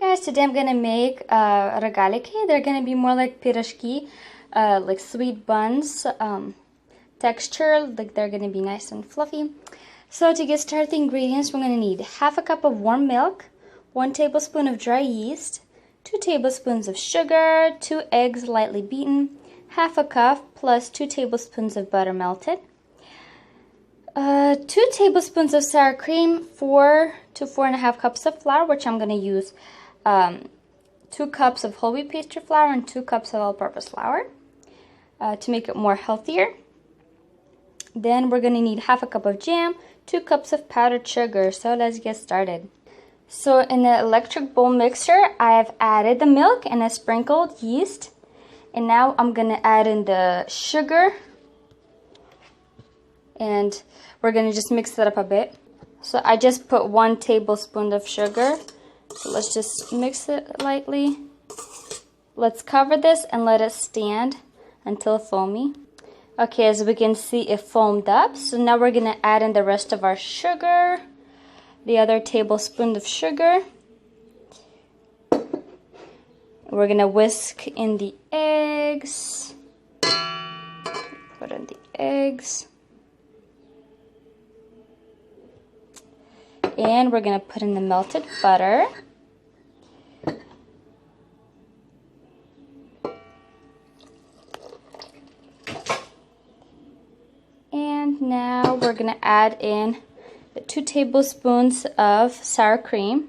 Guys, today I'm gonna make rogaliki. They're gonna be more like pirashki, like sweet buns texture. Like they're gonna be nice and fluffy. So to get started, the ingredients, we're gonna need half a cup of warm milk, 1 tablespoon of dry yeast, 2 tablespoons of sugar, 2 eggs lightly beaten, half a cup plus 2 tablespoons of butter melted, 2 tablespoons of sour cream, 4 to 4.5 cups of flour, which I'm gonna use 2 cups of whole wheat pastry flour and 2 cups of all-purpose flour to make it more healthier. Then we're going to need half a cup of jam, 2 cups of powdered sugar. So let's get started. So in the electric bowl mixer, I have added the milk and I sprinkled yeast. And now I'm going to add in the sugar. And we're going to just mix it up a bit. So I just put 1 tablespoon of sugar. So let's just mix it lightly. Let's cover this and let it stand until foamy. Okay, as we can see, it foamed up. So now we're going to add in the rest of our sugar. The other tablespoon of sugar. We're going to whisk in the eggs. Put in the eggs. And we're going to put in the melted butter. And now we're going to add in the 2 tablespoons of sour cream.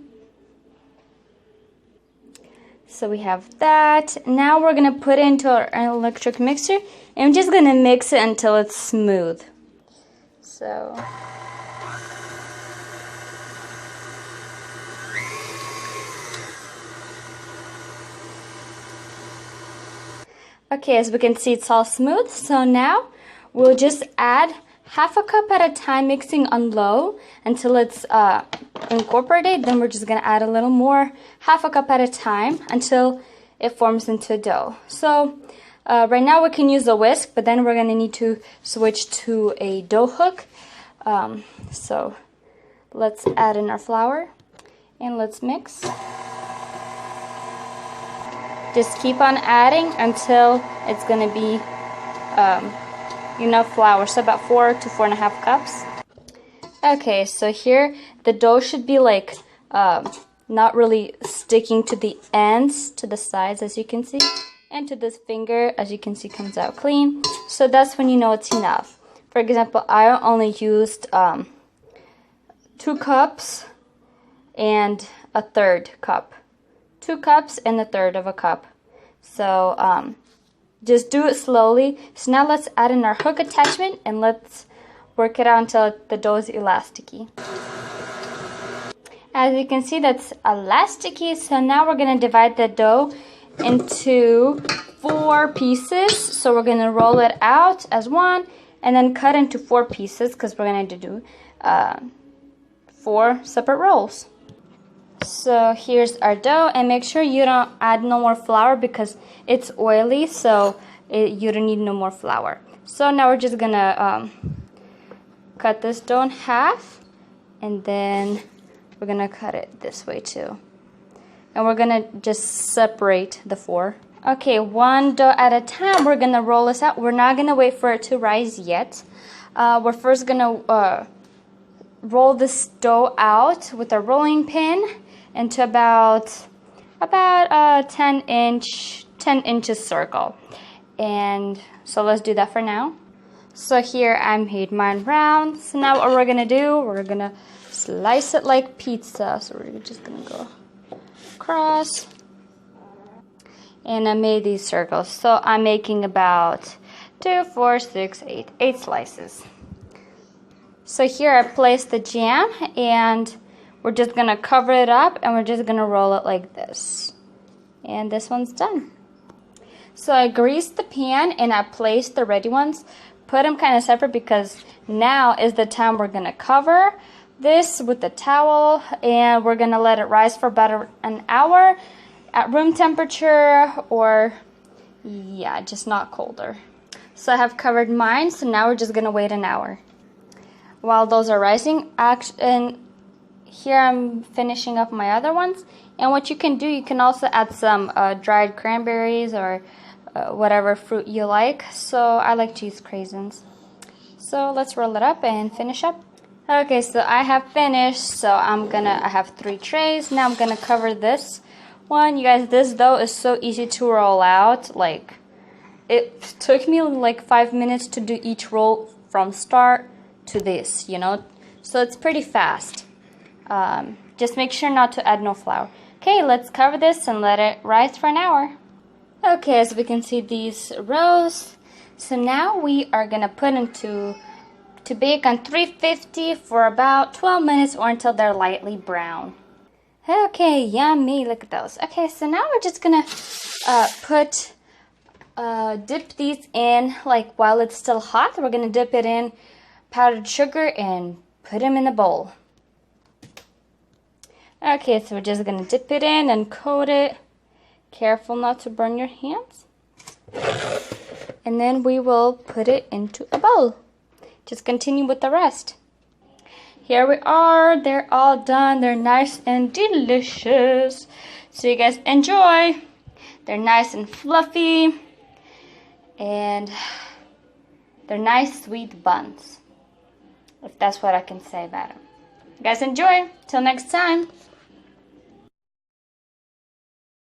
So we have that. Now we're going to put it into our electric mixer. And I'm just going to mix it until it's smooth. So... okay, as we can see, it's all smooth. So now we'll just add half a cup at a time, mixing on low until it's incorporated. Then we're just going to add a little more, half a cup at a time until it forms into a dough. So right now we can use a whisk, but then we're going to need to switch to a dough hook. So let's add in our flour and let's mix. Just keep on adding until it's going to be enough flour, so about 4 to 4.5 cups. Okay, so here the dough should be like not really sticking to the ends, to the sides as you can see, and to this finger as you can see comes out clean. So that's when you know it's enough. For example, I only used 2 cups and a third cup. 2 cups and a third of a cup. So just do it slowly. So now let's add in our hook attachment and let's work it out until the dough is elasticy. As you can see, that's elasticy. So now we're going to divide the dough into 4 pieces. So we're going to roll it out as one and then cut into 4 pieces because we're going to do 4 separate rolls. So here's our dough, and make sure you don't add no more flour because it's oily, so you don't need no more flour. So now we're just gonna cut this dough in half, and then we're gonna cut it this way too. And we're gonna just separate the 4. Okay, one dough at a time, we're gonna roll this out. We're not gonna wait for it to rise yet. We're first gonna roll this dough out with a rolling pin into about 10 inches circle. And so let's do that for now. So here I made mine round. So now what we're gonna do, we're gonna slice it like pizza. So we're just gonna go across. And I made these circles. So I'm making about 2, 4, 6, 8 slices. So here I placed the jam, and we're just going to cover it up, and we're just going to roll it like this. And this one's done. So I greased the pan, and I placed the ready ones. Put them kind of separate because now is the time we're going to cover this with the towel, and we're going to let it rise for about an hour at room temperature, or yeah, just not colder. So I have covered mine, so now we're just going to wait an hour. While those are rising, and here I'm finishing up my other ones. And what you can do, you can also add some dried cranberries or whatever fruit you like. So I like to use craisins. So let's roll it up and finish up. Okay, so I have finished. So I have 3 trays. Now I'm gonna cover this one. You guys, this dough is so easy to roll out. Like, it took me like 5 minutes to do each roll from start to this, you know. So it's pretty fast. Just make sure not to add no flour. Okay, let's cover this and let it rise for an hour. Okay, as we can see, these rose. So now we are gonna put them to bake on 350 for about 12 minutes or until they're lightly brown. Okay, yummy, look at those. Okay, so now we're just gonna dip these in, like while it's still hot, we're gonna dip it in powdered sugar and put them in a bowl. Okay, so we're just gonna dip it in and coat it. Careful not to burn your hands. And then we will put it into a bowl. Just continue with the rest. Here we are, they're all done. They're nice and delicious. So you guys enjoy. They're nice and fluffy. And they're nice sweet buns, if that's what I can say about them. You guys enjoy. Till next time.